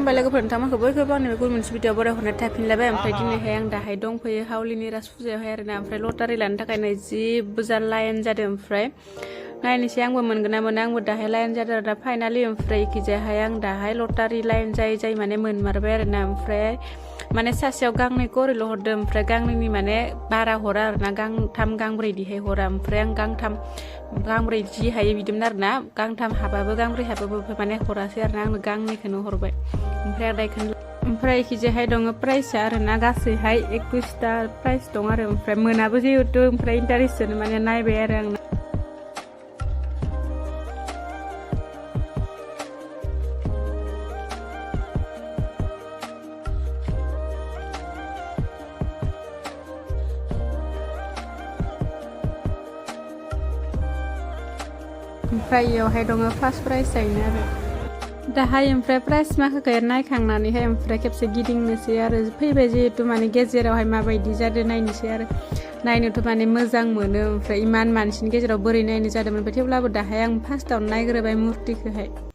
खुलुमबाय लोगोफोर नोंथांमोनखौ बयखौबो आंनि गुबुन मोनसे भिडिअ बरायहरनाय थाफिनलायबाय ओमफ्राय दिनैहाय आं दाहाय दंफैयो हावलिनि राज फुजायावहाय आरोना ओमफ्राय लटारि लानो थाखायनो जि बुरजा लाइन जादों ओमफ्राय नायनोसै आंबो मोनगोन ना मोना आंबो दाहाय लाइन जादों आरो फाइनालि ओमफ्राय इखिजायहाय आं दाहाय लटारि लाइन जाय माने मोनमारबाय आरोना ओमफ्राय माने सासेयाव गांनै करिल' हरदों ओमफ्राय गांनैनि माने बारा हरा आरोना गांथाम गांब्रै दिहाय हरा ओमफ्राय आं गांब्रै जि हायो बिदिमोन आरोना गांथाम हाबाबो गांब्रै हाबाबो माने हरासै आरोना आंनो गांनैखौनो हरबाय ओमफ्राय आदायखौनो ओमफ्राय इखिजायहाय दङ प्राइसआ आरोना गासैहाय 21टा प्राइस दं आरो ओमफ्राय मोनाबो जिहेतु ओमफ्राय इन्टारेस्टजोंनो माने नायबाय आरो आं ओमफ्राय इयावहाय दङ फार्स्ट प्राइज जायनो आरो दाहाय ओमफ्राय प्राइज माखाखौ नायखांनानैहाय ओमफ्राय खेबसे गिदिंनोसै आरो फैबाय जिहेतु माने गेजेरावहाय माबायदि जादों नायनोसै आरो नायनोथ' माने मोजां मोनो ओमफ्राय इमान मानसिनि गेजेराव बोरै नायनो जादोंमोन थेवब्लाबो दाहाय आं फार्स्टआवनो नायग्रोबाय मुर्तिखौहाय